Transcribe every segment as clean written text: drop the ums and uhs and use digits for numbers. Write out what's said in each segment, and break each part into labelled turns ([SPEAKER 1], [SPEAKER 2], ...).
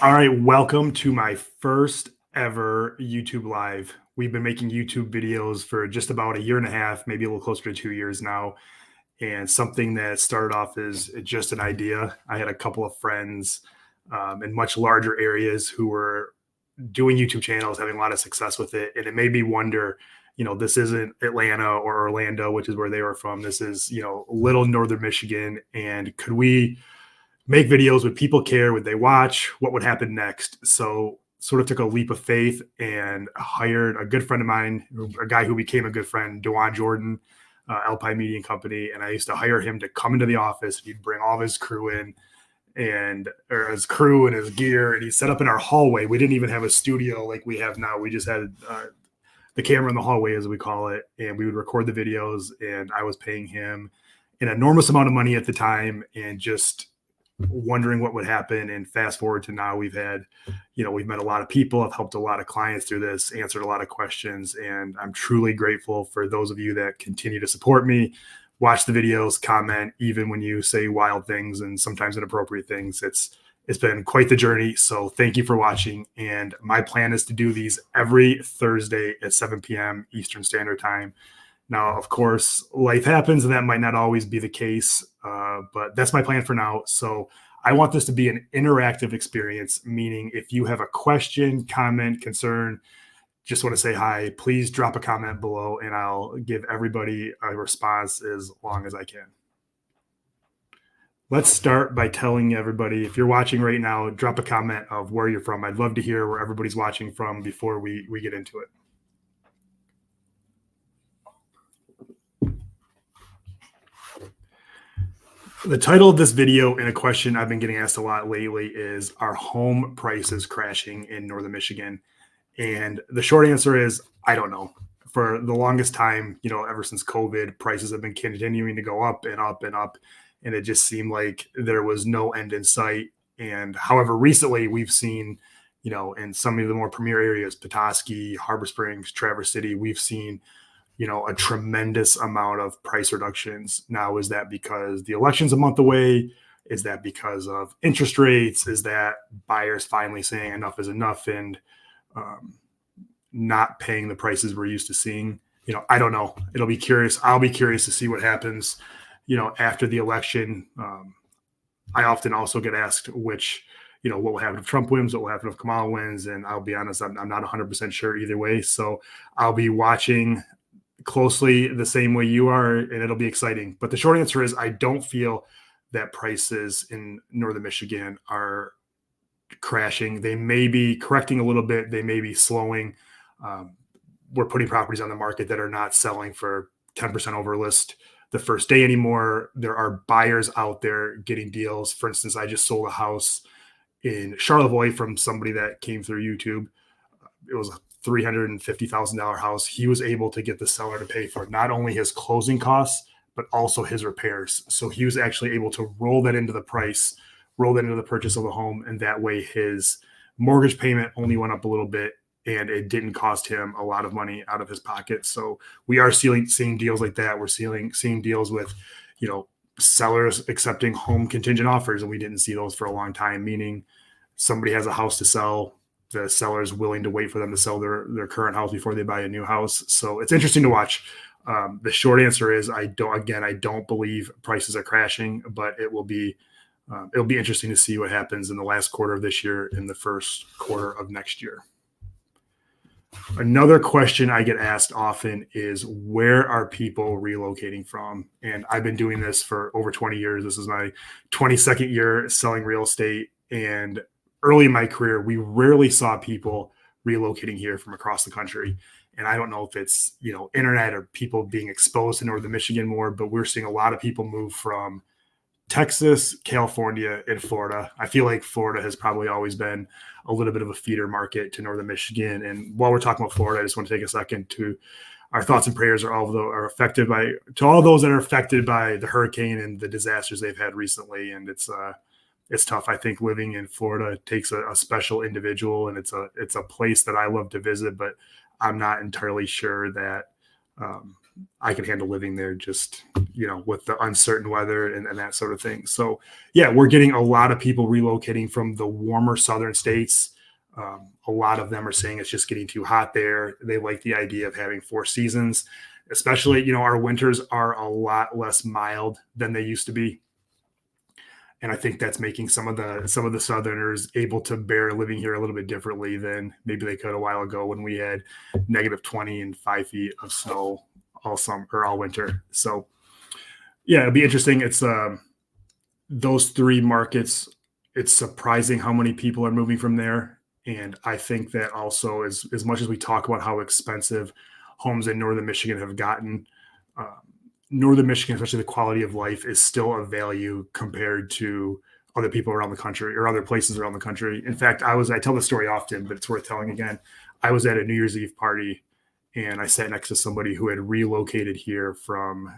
[SPEAKER 1] All right, welcome to my first ever YouTube live. We've been making YouTube videos for just about a year and a half, maybe a little closer to 2 years now. And something that started off as just an idea. I had a couple of friends in much larger areas who were doing YouTube channels, having a lot of success with it. And it made me wonder, this isn't Atlanta or Orlando, which is where they were from. This is, little northern Michigan. And could we make videos? Would people care? Would they watch? What would happen next? So sort of took a leap of faith and hired a good friend of mine, a guy who became a good friend, Dewan Jordan, Alpine Media Company. And I used to hire him to come into the office. He'd bring all of his crew in or his crew and his gear, and he set up in our hallway. We didn't even have a studio like we have now. We just had the camera in the hallway, as we call it, and we would record the videos. And I was paying him an enormous amount of money at the time, and just wondering what would happen. And fast forward to now, we've met a lot of people. I've helped a lot of clients through this, answered a lot of questions, and I'm truly grateful for those of you that continue to support me, watch the videos, comment, even when you say wild things and sometimes inappropriate things. It's been quite the journey. So thank you for watching. And my plan is to do these every Thursday at 7 p.m. Eastern Standard Time. Now, of course, life happens, and that might not always be the case, but that's my plan for now. So I want this to be an interactive experience, meaning if you have a question, comment, concern, just want to say hi, please drop a comment below, and I'll give everybody a response as long as I can. Let's start by telling everybody, if you're watching right now, drop a comment of where you're from. I'd love to hear where everybody's watching from before we get into it. The title of this video, and a question I've been getting asked a lot lately, is, are home prices crashing in northern Michigan? And the short answer is, I don't know. For the longest time, ever since COVID, prices have been continuing to go up and up and up. And it just seemed like there was no end in sight. And however, recently we've seen, in some of the more premier areas, Petoskey, Harbor Springs, Traverse City, we've seen a tremendous amount of price reductions. Now, is that because the election's a month away? Is that because of interest rates? Is that buyers finally saying enough is enough and not paying the prices we're used to seeing? I don't know. I'll be curious to see what happens, after the election. I often also get asked what will happen if Trump wins, what will happen if Kamala wins. And I'll be honest, I'm not 100% sure either way. So I'll be watching closely the same way you are, and it'll be exciting. But the short answer is, I don't feel that prices in northern Michigan are crashing. They may be correcting a little bit. They may be slowing. We're putting properties on the market that are not selling for 10% over list the first day anymore. There are buyers out there getting deals. For instance, I just sold a house in Charlevoix from somebody that came through YouTube. It was a $350,000 house. He was able to get the seller to pay for not only his closing costs, but also his repairs. So he was actually able to roll that into the price, roll that into the purchase of the home. And that way his mortgage payment only went up a little bit, and it didn't cost him a lot of money out of his pocket. So we are seeing deals like that. We're seeing deals with, sellers accepting home contingent offers. And we didn't see those for a long time, meaning somebody has a house to sell, the seller is willing to wait for them to sell their current house before they buy a new house. So it's interesting to watch. The short answer is, I don't believe prices are crashing, but it'll be interesting to see what happens in the last quarter of this year, in the first quarter of next year. Another question I get asked often is, where are people relocating from? And I've been doing this for over 20 years. This is my 22nd year selling real estate. And early in my career, we rarely saw people relocating here from across the country. And I don't know if it's, internet or people being exposed to northern Michigan more, but we're seeing a lot of people move from Texas, California, and Florida. I feel like Florida has probably always been a little bit of a feeder market to northern Michigan. And while we're talking about Florida, I just want to take a second to, our thoughts and prayers to all those that are affected by the hurricane and the disasters they've had recently. And it's tough. I think living in Florida takes a special individual, and it's a place that I love to visit, but I'm not entirely sure that I could handle living there just, with the uncertain weather and that sort of thing. So, yeah, we're getting a lot of people relocating from the warmer southern states. A lot of them are saying it's just getting too hot there. They like the idea of having four seasons, especially, our winters are a lot less mild than they used to be. And I think that's making some of the Southerners able to bear living here a little bit differently than maybe they could a while ago when we had -20 and 5 feet of snow all summer or all winter. So yeah, it'll be interesting. It's those three markets. It's surprising how many people are moving from there, and I think that also as much as we talk about how expensive homes in northern Michigan have gotten. Um, Northern Michigan, especially the quality of life, is still a value compared to other people around the country or other places around the country. In fact, I tell the story often, but it's worth telling again. I was at a New Year's Eve party and I sat next to somebody who had relocated here from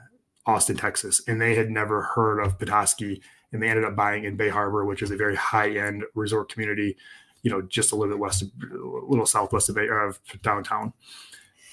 [SPEAKER 1] Austin, Texas, and they had never heard of Petoskey, and they ended up buying in Bay Harbor, which is a very high-end resort community, just a little bit a little southwest of downtown.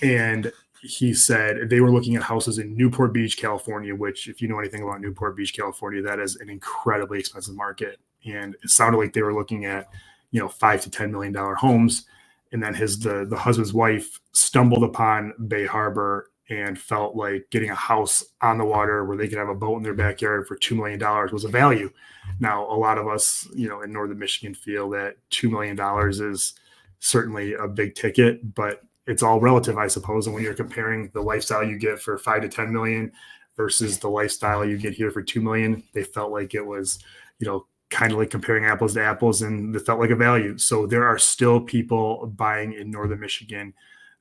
[SPEAKER 1] And he said they were looking at houses in Newport Beach, California, which, if you know anything about Newport Beach, California, that is an incredibly expensive market. And it sounded like they were looking at, $5 to $10 million homes. And then the husband's wife stumbled upon Bay Harbor and felt like getting a house on the water where they could have a boat in their backyard for $2 million was a value. Now, a lot of us, in northern Michigan feel that $2 million is certainly a big ticket, but it's all relative, I suppose. And when you're comparing the lifestyle you get for 5 to 10 million versus the lifestyle you get here for 2 million, they felt like it was, kind of like comparing apples to apples, and it felt like a value. So there are still people buying in northern Michigan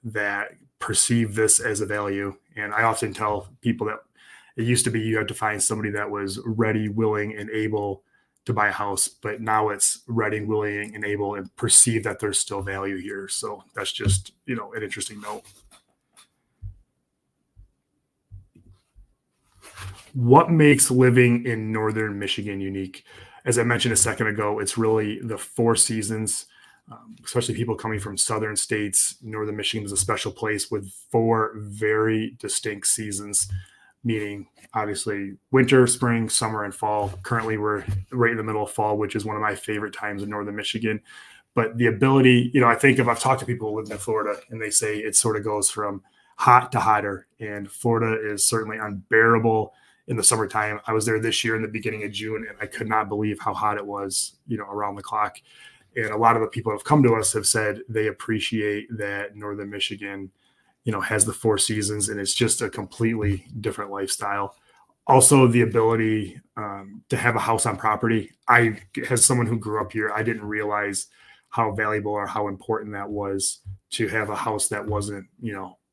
[SPEAKER 1] that perceive this as a value. And I often tell people that it used to be you had to find somebody that was ready, willing, and able to buy a house, but now it's ready, willing, and able, and perceive that there's still value here. So that's just, an interesting note. What makes living in northern Michigan unique? As I mentioned a second ago, it's really the four seasons, especially people coming from southern states. Northern Michigan is a special place with four very distinct seasons, meaning obviously winter, spring, summer, and fall. Currently, we're right in the middle of fall, which is one of my favorite times in northern Michigan. But the ability, I think if I've talked to people who live in Florida and they say it sort of goes from hot to hotter, and Florida is certainly unbearable in the summertime. I was there this year in the beginning of June, and I could not believe how hot it was, around the clock. And a lot of the people who have come to us have said they appreciate that northern Michigan, has the four seasons, and it's just a completely different lifestyle. Also, the ability to have a house on property. As someone who grew up here, I didn't realize how valuable or how important that was to have a house that wasn't,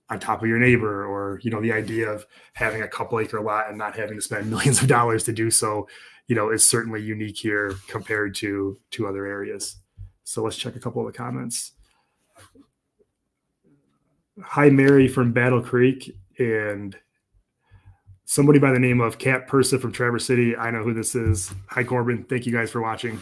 [SPEAKER 1] on top of your neighbor, or, the idea of having a couple acre lot and not having to spend millions of dollars to do so, is certainly unique here compared to other areas. So let's check a couple of the comments. Hi, Mary from Battle Creek, and somebody by the name of Cat Persa from Traverse City. I know who this is. Hi, Corbin. Thank you guys for watching.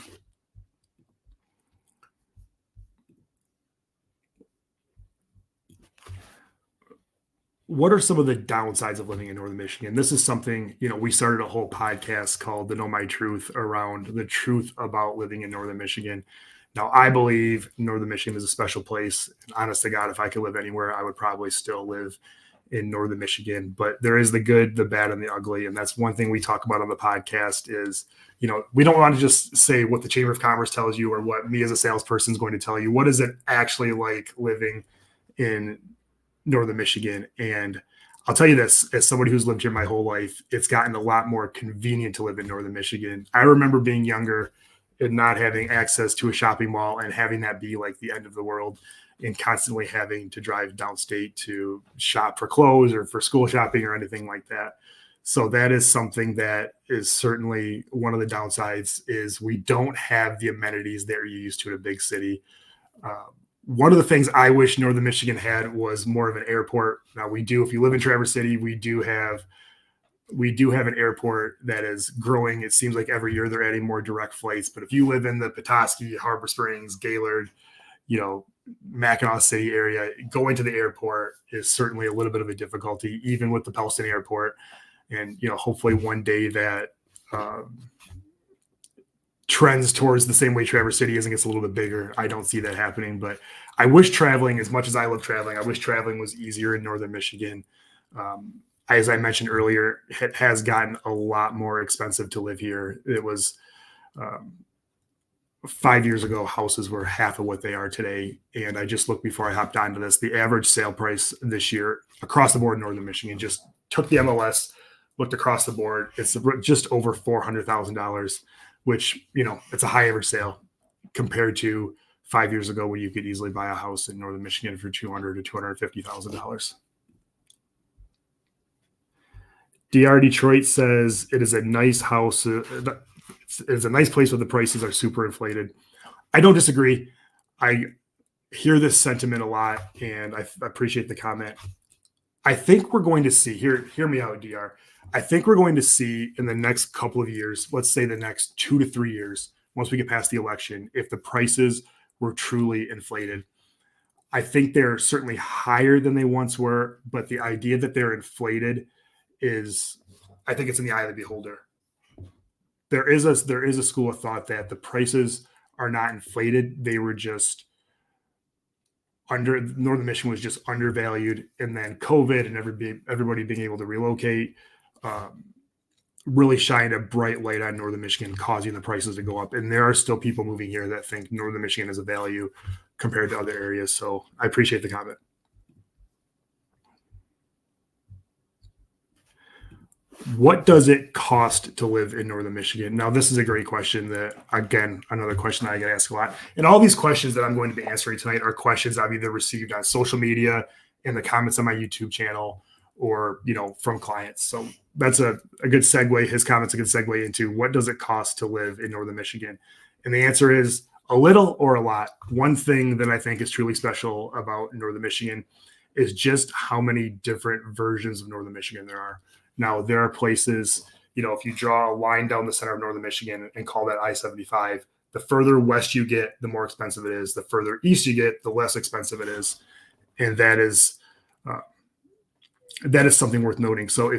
[SPEAKER 1] What are some of the downsides of living in northern Michigan? This is something, we started a whole podcast called The Know My Truth around the truth about living in northern Michigan. Now, I believe northern Michigan is a special place. And honest to God, if I could live anywhere, I would probably still live in northern Michigan. But there is the good, the bad, and the ugly. And that's one thing we talk about on the podcast is, we don't want to just say what the Chamber of Commerce tells you or what me as a salesperson is going to tell you. What is it actually like living in northern Michigan? And I'll tell you this, as somebody who's lived here my whole life, it's gotten a lot more convenient to live in northern Michigan. I remember being younger and not having access to a shopping mall and having that be like the end of the world, and constantly having to drive downstate to shop for clothes or for school shopping or anything like that. So that is something that is certainly one of the downsides, is we don't have the amenities that you're used to in a big city. One of the things I wish northern Michigan had was more of an airport. Now we do, if you live in Traverse City, we do have an airport that is growing. It seems like every year they're adding more direct flights. But if you live in the Petoskey, Harbor Springs, Gaylord, Mackinac City area, going to the airport is certainly a little bit of a difficulty, even with the Pellston Airport. And hopefully one day that um, trends towards the same way Traverse City is and gets a little bit bigger. I don't see that happening, but I wish traveling, as much as I love traveling, I wish traveling was easier in northern Michigan. Um, as I mentioned earlier, it has gotten a lot more expensive to live here. It was um, 5 years ago, houses were half of what they are today. And I just looked before I hopped onto this. The average sale price this year across the board in northern Michigan, just took the MLS, looked across the board. It's just over $400,000, which, it's a high average sale compared to 5 years ago when you could easily buy a house in northern Michigan for $200,000 to $250,000. DR Detroit says it is a nice house. It's a nice place where the prices are super inflated. I don't disagree. I hear this sentiment a lot, and I appreciate the comment. I think we're going to see hear me out, DR. I think we're going to see in the next couple of years, let's say the next 2 to 3 years, once we get past the election, if the prices were truly inflated. I think they're certainly higher than they once were, but the idea that they're inflated is, I think it's in the eye of the beholder. There is a school of thought that the prices are not inflated; they were just Northern Michigan was just undervalued, and then COVID and everybody being able to relocate um, really shined a bright light on Northern Michigan, causing the prices to go up. And there are still people moving here that think Northern Michigan is a value compared to other areas. So I appreciate the comment. What does it cost to live in Northern Michigan? Now, this is a great question that, again, another question that I get asked a lot. And all these questions that I'm going to be answering tonight are questions I've either received on social media, in the comments on my YouTube channel, or, from clients. So that's a good segue. His comments a good segue into what does it cost to live in Northern Michigan? And the answer is a little or a lot. One thing that I think is truly special about Northern Michigan is just how many different versions of Northern Michigan there are. Now, there are places, if you draw a line down the center of Northern Michigan and call that I-75, the further west you get, the more expensive it is. The further east you get, the less expensive it is. And that is something worth noting. So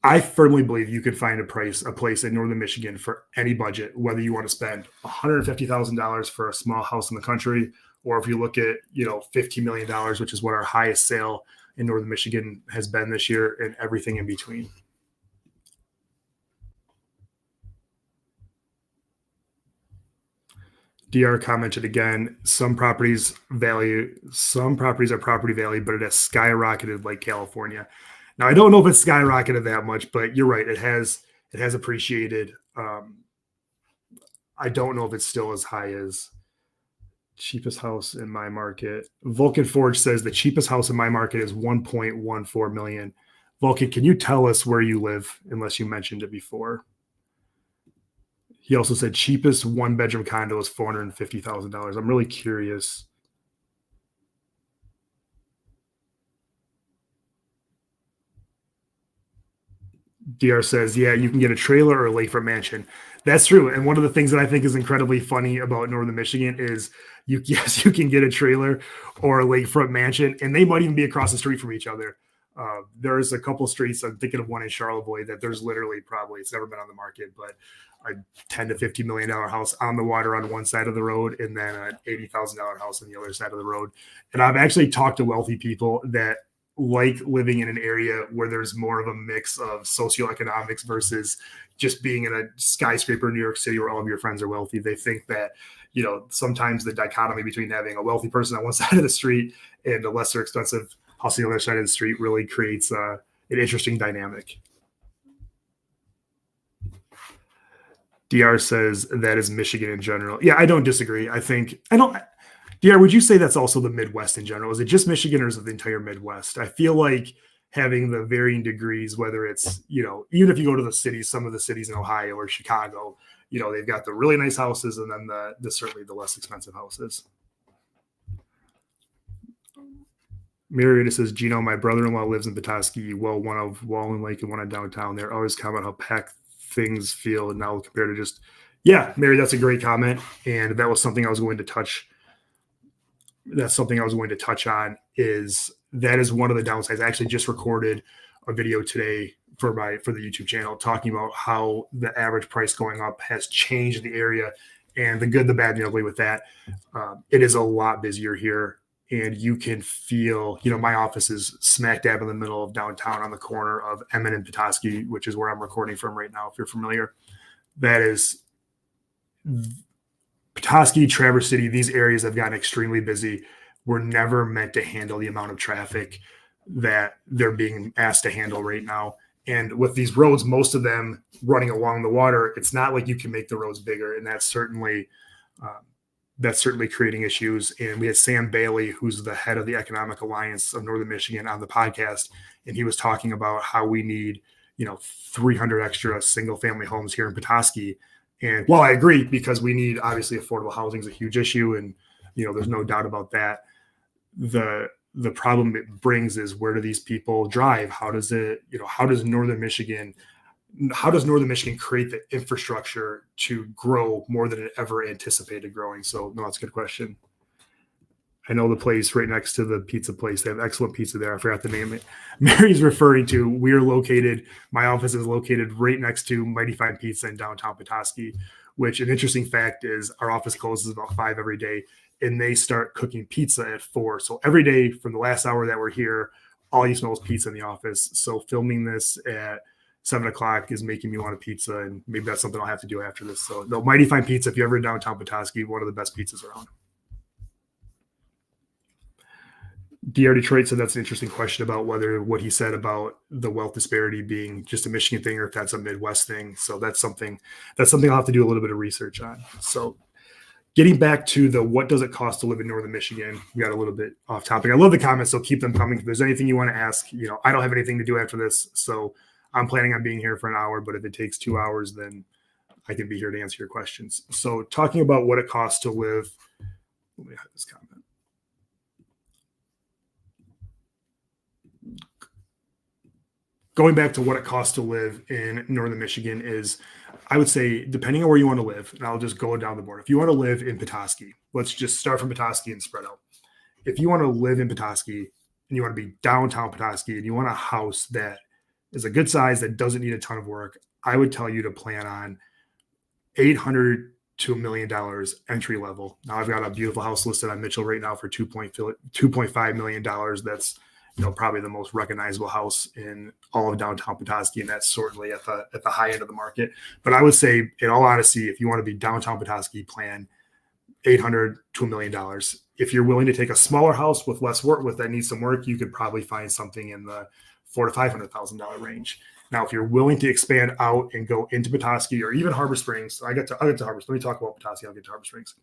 [SPEAKER 1] I firmly believe you could find a place in Northern Michigan for any budget, whether you want to spend $150,000 for a small house in the country, or if you look at, $15 million, which is what our highest sale in Northern Michigan has been this year, and everything in between. DR commented again, some properties are property value, but it has skyrocketed like California. Now, I don't know if it's skyrocketed that much, but you're right. It has appreciated. I don't know if it's still as high as cheapest house in my market. Vulcan Forge says the cheapest house in my market is 1.14 million. Vulcan, can you tell us where you live, unless you mentioned it before? He also said cheapest one bedroom condo is $450,000. I'm really curious. DR says, yeah, you can get a trailer or a lakefront mansion. That's true. And one of the things that I think is incredibly funny about Northern Michigan is you can get a trailer or a lakefront mansion, and they might even be across the street from each other. There's a couple streets, I'm thinking of one in Charlevoix, that there's literally probably, it's never been on the market, but a $10 to $50 million house on the water on one side of the road, and then an $80,000 house on the other side of the road. And I've actually talked to wealthy people that like living in an area where there's more of a mix of socioeconomics versus just being in a skyscraper in New York City where all of your friends are wealthy. They think that, sometimes the dichotomy between having a wealthy person on one side of the street and a lesser expensive house on the other side of the street really creates an interesting dynamic. DR says that is Michigan in general. Yeah, I don't disagree. DR, would you say that's also the Midwest in general? Is it just Michigan, or is it the entire Midwest? I feel like having the varying degrees, whether it's, even if you go to the cities, some of the cities in Ohio or Chicago, they've got the really nice houses and then certainly the less expensive houses. Marietta says, Gino, my brother-in-law lives in Petoskey, one of Wallen Lake and one in downtown. They're always comment how packed things feel now compared to just, yeah, Mary, that's a great comment. And that was something I was going to touch that's something I was going to touch on. Is that is one of the downsides. I actually just recorded a video today for the YouTube channel talking about how the average price going up has changed the area, and the good, the bad, and the ugly with that. It is a lot busier here, and you can feel, my office is smack dab in the middle of downtown on the corner of Emmett and Petoskey, which is where I'm recording from right now. If you're familiar, that is Petoskey, Traverse City. These areas have gotten extremely busy. We're never meant to handle the amount of traffic that they're being asked to handle right now. And with these roads, most of them running along the water, it's not like you can make the roads bigger, and that's certainly creating issues. And we had Sam Bailey, who's the head of the Economic Alliance of Northern Michigan, on the podcast, and he was talking about how we need 300 extra single family homes here in Petoskey. And while I agree, because we need, obviously, affordable housing is a huge issue, and there's no doubt about that. The problem it brings is, where do these people drive? How does Northern Michigan create the infrastructure to grow more than it ever anticipated growing? So, no, that's a good question. I know the place right next to the pizza place. They have excellent pizza there. I forgot the name it. Mary's referring to, my office is located right next to Mighty Fine Pizza in downtown Petoskey, which, an interesting fact is, our office closes about 5 every day, and they start cooking pizza at 4. So every day from the last hour that we're here, all you smell is pizza in the office. So filming this at 7:00 is making me want a pizza, and maybe that's something I'll have to do after this. So, no, Mighty Fine Pizza, if you're ever in downtown Petoskey, one of the best pizzas around. DR Detroit said that's an interesting question about whether what he said about the wealth disparity being just a Michigan thing or if that's a Midwest thing. So that's something I'll have to do a little bit of research on. So, getting back to the what does it cost to live in Northern Michigan, we got a little bit off topic. I love the comments, so keep them coming. If there's anything you want to ask, I don't have anything to do after this, so I'm planning on being here for an hour, but if it takes 2 hours, then I can be here to answer your questions. So, talking about what it costs to live, let me hide this comment. Going back to what it costs to live in Northern Michigan is, I would say, depending on where you want to live, and I'll just go down the board. If you want to live in Petoskey, let's just start from Petoskey and spread out. If you want to live in Petoskey and you want to be downtown Petoskey and you want a house that is a good size that doesn't need a ton of work, I would tell you to plan on $800 to $1 million entry level. Now, I've got a beautiful house listed on Mitchell right now for $2.5 million. That's probably the most recognizable house in all of downtown Petoskey, and that's certainly at the high end of the market. But I would say, in all honesty, if you want to be downtown Petoskey, plan $800 to $1 million. If you're willing to take a smaller house with less work, that needs some work, you could probably find something in the $400,000 to $500,000 range. Now, if you're willing to expand out and go into Petoskey or even Harbor Springs, I'll get to Harbor Springs. Let me talk about Petoskey. I'll get to Harbor Springs.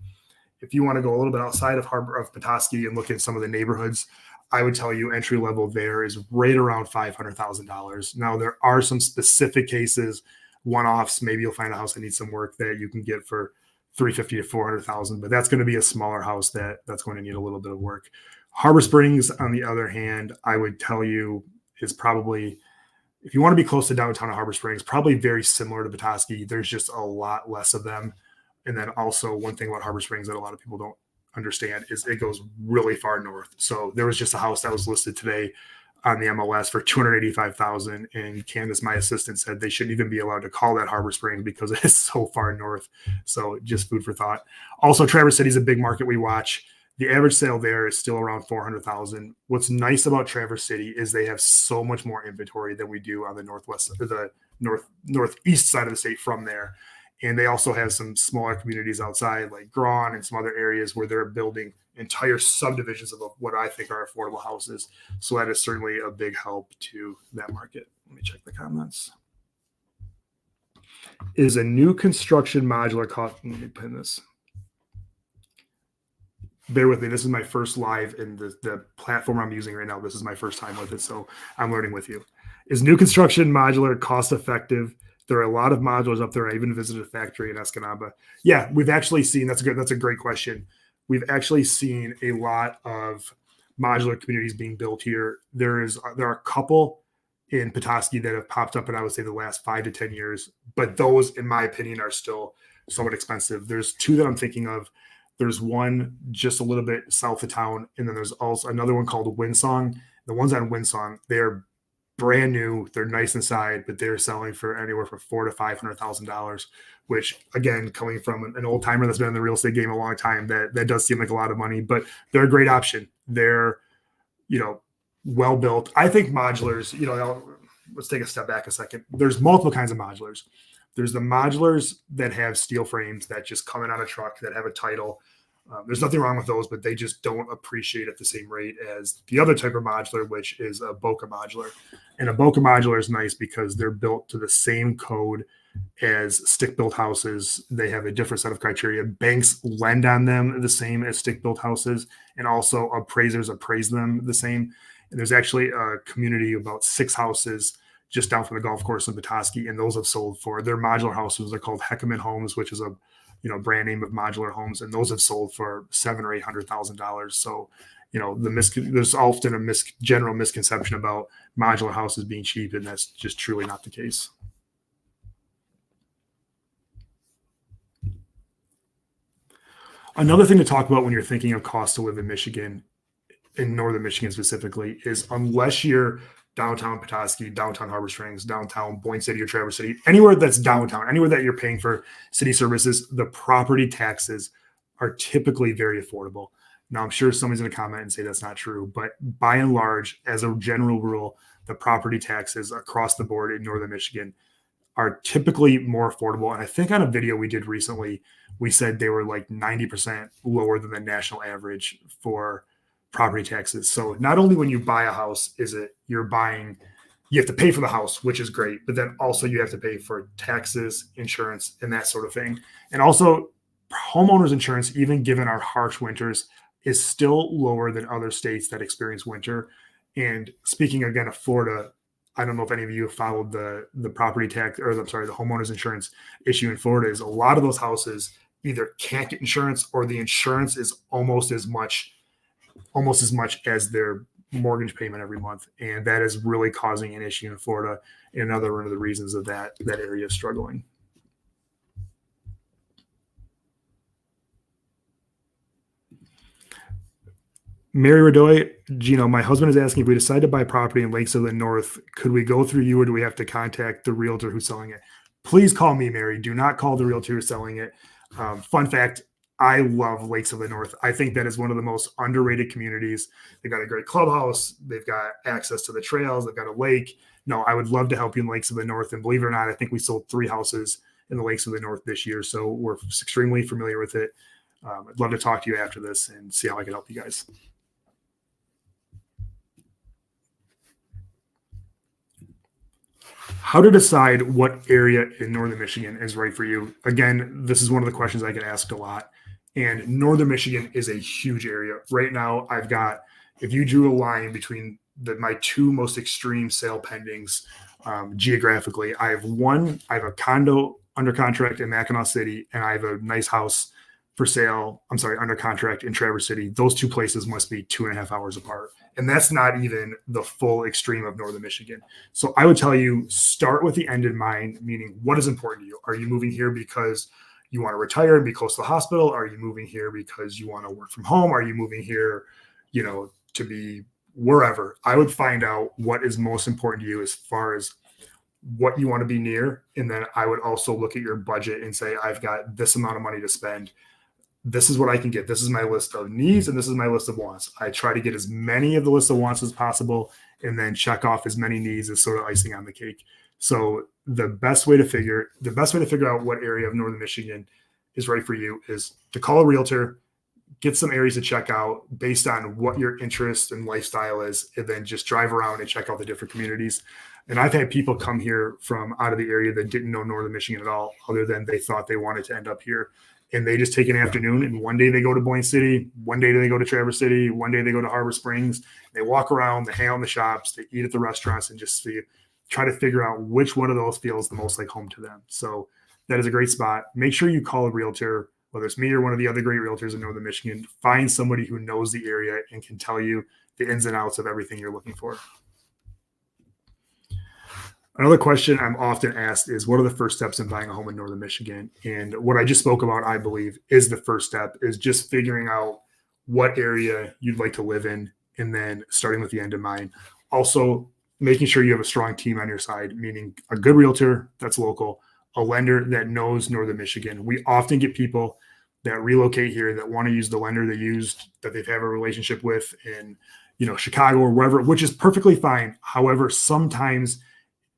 [SPEAKER 1] If you want to go a little bit outside of Petoskey and look at some of the neighborhoods, I would tell you entry level there is right around $500,000. Now, there are some specific cases, one-offs. Maybe you'll find a house that needs some work that you can get for $350,000 to $400,000, but that's going to be a smaller house that's going to need a little bit of work. Harbor Springs, on the other hand, I would tell you is probably, if you want to be close to downtown Harbor Springs, probably very similar to Petoskey. There's just a lot less of them. And then also, one thing about Harbor Springs that a lot of people don't understand is it goes really far north. So there was just a house that was listed today on the MLS for $285,000, and Candace, my assistant, said they shouldn't even be allowed to call that Harbor Springs because it is so far north. So just food for thought. Also, Traverse City is a big market we watch. The average sale there is still around $400,000. What's nice about Traverse City is they have so much more inventory than we do on the northwest, or the northeast side of the state from there. And they also have some smaller communities outside, like Grawn and some other areas where they're building entire subdivisions of what I think are affordable houses. So that is certainly a big help to that market. Let me check the comments. Is a new construction modular cost? Let me pin this. Bear with me. This is my first live in the platform I'm using right now. This is my first time with it, so I'm learning with you. Is new construction modular cost effective? There are a lot of modulars up there. I even visited a factory in Escanaba. Yeah, we've actually seen, that's a great question. We've actually seen a lot of modular communities being built here. There are a couple in Petoskey that have popped up in, I would say, the last 5 to 10 years, but those, in my opinion, are still somewhat expensive. There's 2 that I'm thinking of. There's one just a little bit south of town, and then there's also another one called Windsong. The ones on Windsong, they're brand new. They're nice inside, but they're selling for anywhere from $400,000 to $500,000. Which, again, coming from an old timer that's been in the real estate game a long time, that does seem like a lot of money. But they're a great option. They're, you know, well built. I think modulars. Let's take a step back a second. There's multiple kinds of modulars. There's the modulars that have steel frames that just come in on a truck that have a title. There's nothing wrong with those, but they just don't appreciate at the same rate as the other type of modular, which is a Boca modular. And a Boca modular is nice because they're built to the same code as stick-built houses. They have a different set of criteria. Banks lend on them the same as stick-built houses, and also appraisers appraise them the same. And there's actually a community of about 6 houses just down from the golf course in Petoskey, and those have sold for their modular houses. They're called Heckman Homes, which is a brand name of modular homes, and those have sold for $700,000 or $800,000. So, there's often a general misconception about modular houses being cheap, and that's just truly not the case. Another thing to talk about when you're thinking of cost to live in Michigan, in northern Michigan specifically, is unless you're downtown Petoskey, downtown Harbor Springs, downtown Boyne City or Traverse City, anywhere that's downtown, anywhere that you're paying for city services, the property taxes are typically very affordable. Now, I'm sure somebody's going to comment and say that's not true, but by and large, as a general rule, the property taxes across the board in northern Michigan are typically more affordable. And I think on a video we did recently, we said they were like 90% lower than the national average for property taxes. So not only when you buy a house is it you have to pay for the house, which is great, but then also you have to pay for taxes, insurance, and that sort of thing. And also homeowners insurance, even given our harsh winters, is still lower than other states that experience winter. And speaking again of Florida, I don't know if any of you have followed the property tax, or I'm sorry, the homeowners insurance issue in Florida. Is a lot of those houses either can't get insurance, or the insurance is almost as much as their mortgage payment every month. And that is really causing an issue in Florida, and another one of the reasons of that area is struggling. Mary Radoy, Gino, my husband is asking if we decide to buy property in Lakes of the North, could we go through you, or do we have to contact the realtor who's selling it? Please call me, Mary. Do not call the realtor who's selling it. Fun fact, I love Lakes of the North. I think that is one of the most underrated communities. They've got a great clubhouse. They've got access to the trails. They've got a lake. No, I would love to help you in Lakes of the North. And believe it or not, I think we sold 3 houses in the Lakes of the North this year. So we're extremely familiar with it. I'd love to talk to you after this and see how I can help you guys. How to decide what area in northern Michigan is right for you. Again, this is one of the questions I get asked a lot. And northern Michigan is a huge area. Right now, I've got, if you drew a line between my 2 most extreme sale pendings geographically, I have a condo under contract in Mackinac City, and I have a nice house for sale, under contract in Traverse City. Those 2 places must be 2.5 hours apart. And that's not even the full extreme of northern Michigan. So I would tell you, start with the end in mind, meaning what is important to you? Are you moving here because you want to retire and be close to the hospital? Are you moving here because you want to work from home? Are you moving here, to be wherever? I would find out what is most important to you as far as what you want to be near. And then I would also look at your budget and say, I've got this amount of money to spend. This is what I can get. This is my list of needs, and this is my list of wants. I try to get as many of the list of wants as possible, and then check off as many needs as sort of icing on the cake. So the best way to figure out what area of northern Michigan is right for you is to call a realtor, get some areas to check out based on what your interest and lifestyle is, and then just drive around and check out the different communities. And I've had people come here from out of the area that didn't know northern Michigan at all, other than they thought they wanted to end up here. And they just take an afternoon, and one day they go to Boyne City, one day they go to Traverse City, one day they go to Harbor Springs. They walk around, they hang out in the shops, they eat at the restaurants, and just try to figure out which one of those feels the most like home to them. So that is a great spot. Make sure you call a realtor, whether it's me or one of the other great realtors in northern Michigan. Find somebody who knows the area and can tell you the ins and outs of everything you're looking for. Another question I'm often asked is, what are the first steps in buying a home in Northern Michigan? And what I just spoke about, I believe, is the first step is just figuring out what area you'd like to live in and then starting with the end in mind. Also, making sure you have a strong team on your side, meaning a good realtor that's local, a lender that knows Northern Michigan. We often get people that relocate here that want to use the lender they used that they've had a relationship with in, Chicago or wherever, which is perfectly fine. However, sometimes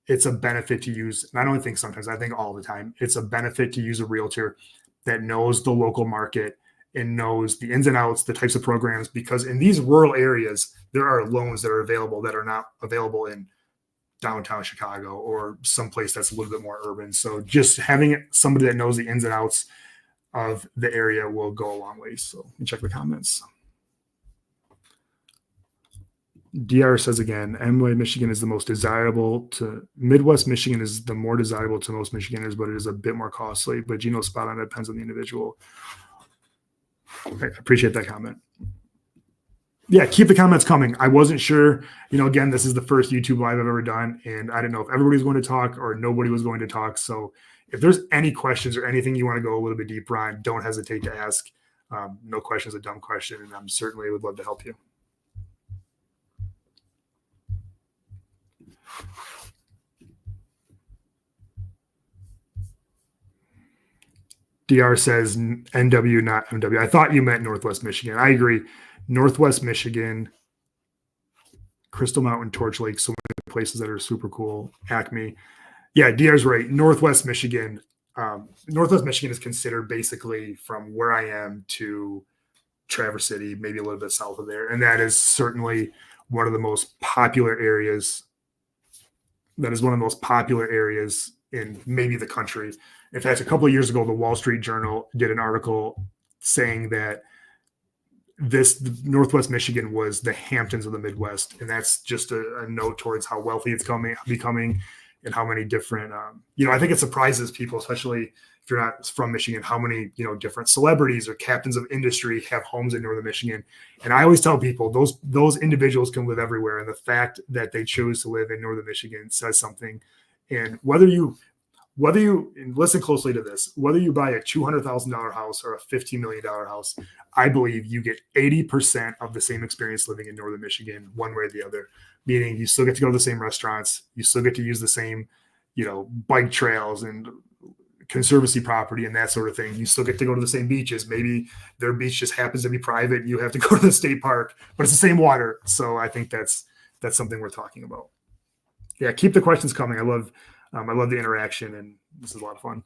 [SPEAKER 1] it's a benefit to use, and I don't think sometimes, I think all the time, it's a benefit to use a realtor that knows the local market and knows the ins and outs, the types of programs, because in these rural areas, there are loans that are available that are not available in downtown Chicago or someplace that's a little bit more urban. So just having somebody that knows the ins and outs of the area will go a long way. So let me check the comments. DR says again, Michigan is the most desirable to Midwest Michigan is the more desirable to most Michiganders, but it is a bit more costly. But Gino spot on, it depends on the individual. I appreciate that comment. Yeah, keep the comments coming. I wasn't sure, again, this is the first YouTube live I've ever done, and I didn't know if everybody was going to talk or nobody was going to talk. So if there's any questions or anything you want to go a little bit deeper on, don't hesitate to ask. No question is a dumb question, and I'm certainly would love to help you. DR says NW, not MW. I thought you meant Northwest Michigan. I agree. Northwest Michigan, Crystal Mountain, Torch Lake, so many places that are super cool. Acme. Yeah, DR's right. Northwest Michigan. Northwest Michigan is considered basically from where I am to Traverse City, maybe a little bit south of there. And that is certainly one of the most popular areas. That is one of the most popular areas in maybe the country. In fact, a couple of years ago, the Wall Street Journal did an article saying that Northwest Michigan was the Hamptons of the Midwest. And that's just a note towards how wealthy it's becoming and how many different, I think it surprises people, especially if you're not from Michigan, how many, different celebrities or captains of industry have homes in Northern Michigan. And I always tell people those individuals can live everywhere. And the fact that they chose to live in Northern Michigan says something. And whether you and listen closely to this, whether you buy a $200,000 house or a $15 million house, I believe you get 80% of the same experience living in Northern Michigan, one way or the other. Meaning you still get to go to the same restaurants, you still get to use the same, bike trails and conservancy property and that sort of thing. You still get to go to the same beaches. Maybe their beach just happens to be private. You have to go to the state park, but it's the same water. So I think that's something we're talking about. Yeah, keep the questions coming. I love the interaction, and this is a lot of fun.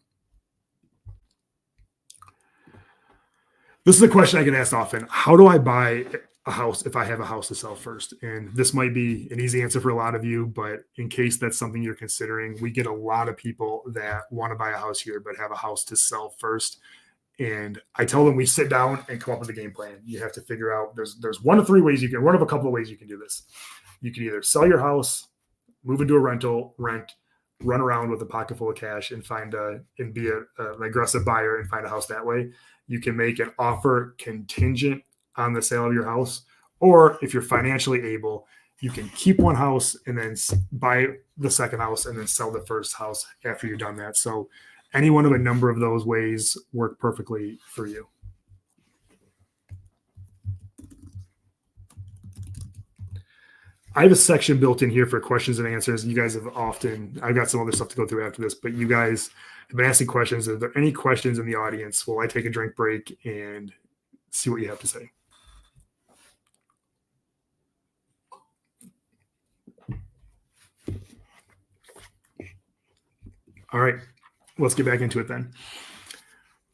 [SPEAKER 1] This is a question I get asked often. How do I buy a house if I have a house to sell first? And this might be an easy answer for a lot of you, but in case that's something you're considering, we get a lot of people that want to buy a house here but have a house to sell first. And I tell them we sit down and come up with a game plan. You have to figure out there's one of a couple of ways you can do this. You can either sell your house, move into a rental, rent, run around with a pocket full of cash and be an aggressive buyer and find a house that way. You can make an offer contingent on the sale of your house, or if you're financially able, you can keep one house and then buy the second house and then sell the first house after you've done that. So any one of a number of those ways work perfectly for you. I have a section built in here for questions and answers. You guys I've got some other stuff to go through after this, but you guys have been asking questions. Are there any questions in the audience? Will I take a drink break and see what you have to say? All right, let's get back into it then.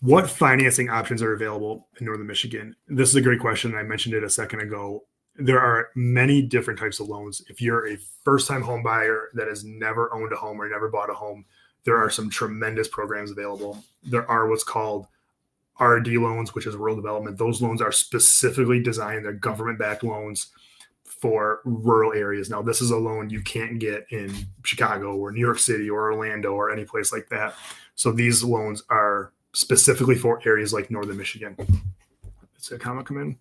[SPEAKER 1] What financing options are available in Northern Michigan? This is a great question. I mentioned it a second ago. There are many different types of loans. If you're a first-time home buyer that has never owned a home or never bought a home, there are some tremendous programs available. There are what's called RD loans, which is rural development. Those loans are specifically designed, they're government-backed loans for rural areas. Now, this is a loan you can't get in Chicago or New York City or Orlando or any place like that. So these loans are specifically for areas like Northern Michigan. Let's see a comment come in.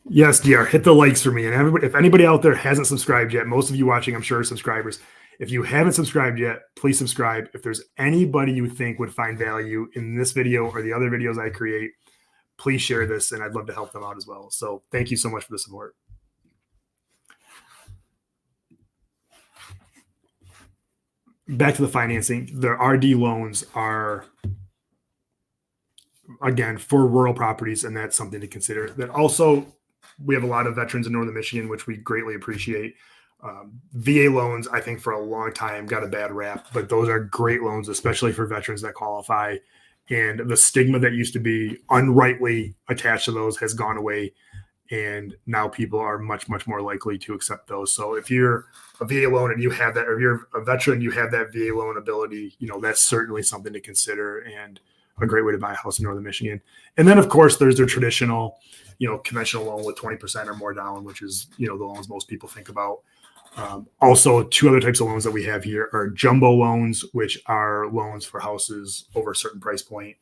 [SPEAKER 1] Yes, DR, hit the likes for me. And everybody, if anybody out there hasn't subscribed yet, most of you watching, I'm sure, are subscribers. If you haven't subscribed yet, please subscribe. If there's anybody you think would find value in this video or the other videos I create, please share this, and I'd love to help them out as well. So thank you so much for the support. Back to the financing, the RD loans are, again, for rural properties, and that's something to consider. That also, we have a lot of veterans in northern Michigan, which we greatly appreciate. VA loans, I think, for a long time got a bad rap, but those are great loans, especially for veterans that qualify. And the stigma that used to be unrightly attached to those has gone away. And now people are much, much more likely to accept those. So if you're a VA loan and you have that, or you're a veteran, you have that VA loan ability, that's certainly something to consider and a great way to buy a house in northern Michigan. And then, of course, there's their traditional, conventional loan with 20% or more down, which is, the loans most people think about. Also, two other types of loans that we have here are jumbo loans, which are loans for houses over a certain price point.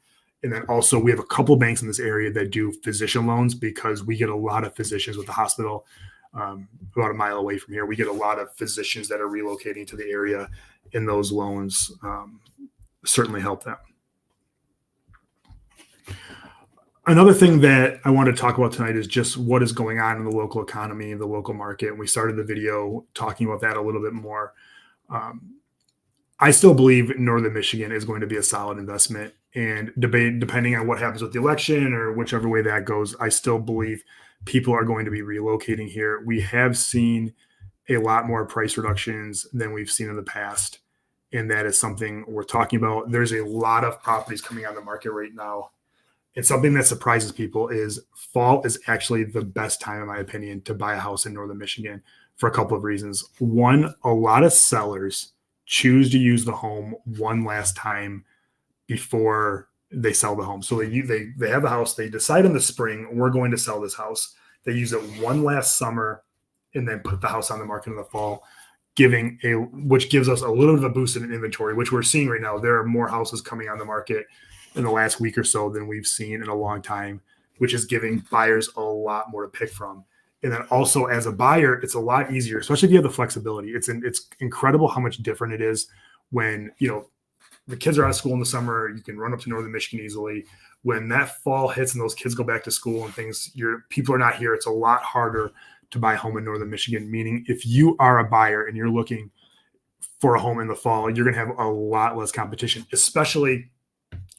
[SPEAKER 1] And then also we have a couple of banks in this area that do physician loans because we get a lot of physicians with the hospital about a mile away from here. We get a lot of physicians that are relocating to the area, and those loans certainly help them. Another thing that I want to talk about tonight is just what is going on in the local economy, the local market. And we started the video talking about that a little bit more. I still believe northern Michigan is going to be a solid investment, and depending on what happens with the election or whichever way that goes, I still believe people are going to be relocating here. We have seen a lot more price reductions than we've seen in the past, and that is something we're talking about. There's a lot of properties coming on the market right now. And something that surprises people is fall is actually the best time, in my opinion, to buy a house in northern Michigan for a couple of reasons. One, a lot of sellers choose to use the home one last time before they sell the home. So they have a house, they decide in the spring, we're going to sell this house. They use it one last summer and then put the house on the market in the fall, which gives us a little bit of a boost in inventory, which we're seeing right now. There are more houses coming on the market in the last week or so than we've seen in a long time, which is giving buyers a lot more to pick from. And then also as a buyer, it's a lot easier, especially if you have the flexibility. It's incredible how much different it is when, the kids are out of school in the summer. You can run up to northern Michigan easily. When that fall hits and those kids go back to school and things, people are not here. It's a lot harder to buy a home in northern Michigan, meaning if you are a buyer and you're looking for a home in the fall, you're going to have a lot less competition, especially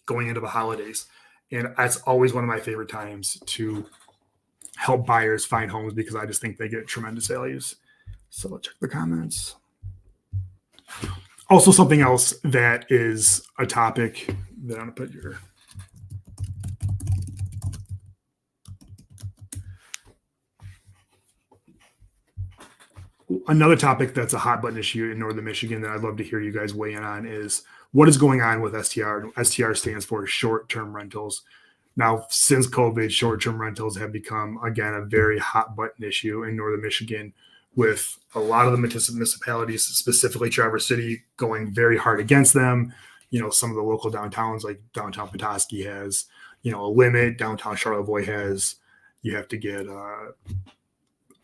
[SPEAKER 1] going into the holidays. And that's always one of my favorite times to help buyers find homes because I just think they get tremendous values. So let's check the comments. Also, something else that is a topic that I'm going to put another topic that's a hot button issue in northern Michigan that I'd love to hear you guys weigh in on is what is going on with STR. STR stands for short-term rentals. Now, since COVID, short-term rentals have become, again, a very hot button issue in northern Michigan, with a lot of the municipalities, specifically Traverse City, going very hard against them. Some of the local downtowns, like downtown Petoskey, has, a limit. Downtown Charlevoix has, you have to get a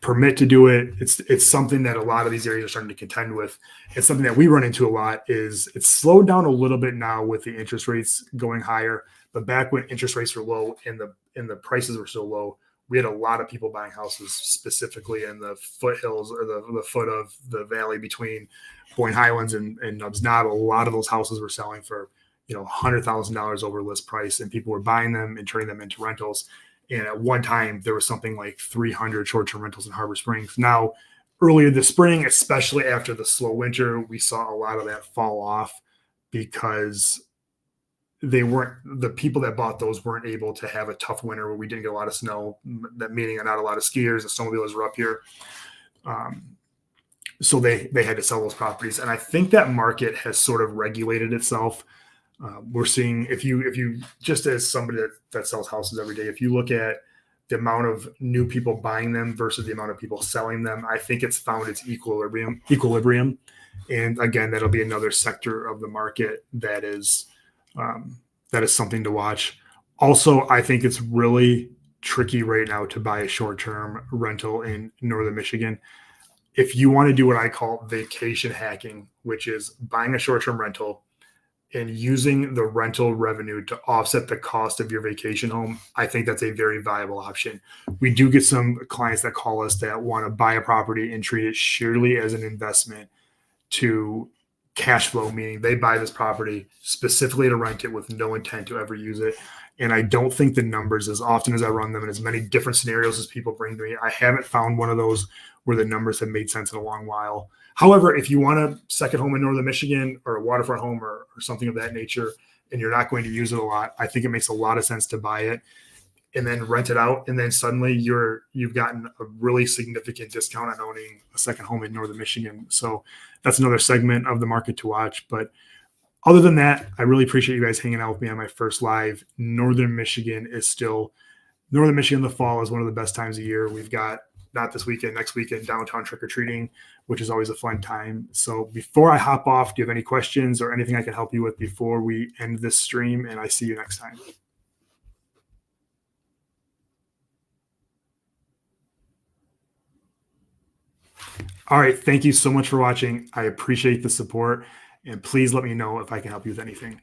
[SPEAKER 1] permit to do it. It's something that a lot of these areas are starting to contend with. It's something that we run into a lot. It's slowed down a little bit now with the interest rates going higher. But back when interest rates were low and the prices were so low, we had a lot of people buying houses specifically in the foothills or the foot of the valley between Boyne Highlands and Nubbs Knob. A lot of those houses were selling for, $100,000 over list price, and people were buying them and turning them into rentals. And at one time, there was something like 300 short-term rentals in Harbor Springs. Now, earlier this spring, especially after the slow winter, we saw a lot of that fall off because the people that bought those weren't able to have a tough winter where we didn't get a lot of snow, that meaning not a lot of skiers and snowmobilers were up here. So they had to sell those properties. And I think that market has sort of regulated itself. We're seeing, if you just as somebody that sells houses every day, if you look at the amount of new people buying them versus the amount of people selling them, I think it's found its equilibrium. And again, that'll be another sector of the market that is something to watch. Also, I think it's really tricky right now to buy a short-term rental in northern Michigan. If you want to do what I call vacation hacking, which is buying a short-term rental and using the rental revenue to offset the cost of your vacation home, I think that's a very viable option. We do get some clients that call us that want to buy a property and treat it surely as an investment to cash flow, meaning they buy this property specifically to rent it with no intent to ever use it. And I don't think the numbers, as often as I run them and as many different scenarios as people bring to me, I haven't found one of those where the numbers have made sense in a long while. However, if you want a second home in northern Michigan or a waterfront home or something of that nature, and you're not going to use it a lot, I think it makes a lot of sense to buy it and then rent it out, and then suddenly you've gotten a really significant discount on owning a second home in northern Michigan. So that's another segment of the market to watch. But other than that, I really appreciate you guys hanging out with me on my first live. Northern Michigan in the fall is one of the best times of year. We've got, not this weekend, next weekend, downtown trick-or-treating, which is always a fun time. So before I hop off, do you have any questions or anything I can help you with before we end this stream? And I see you next time. All right. Thank you so much for watching. I appreciate the support. And please let me know if I can help you with anything.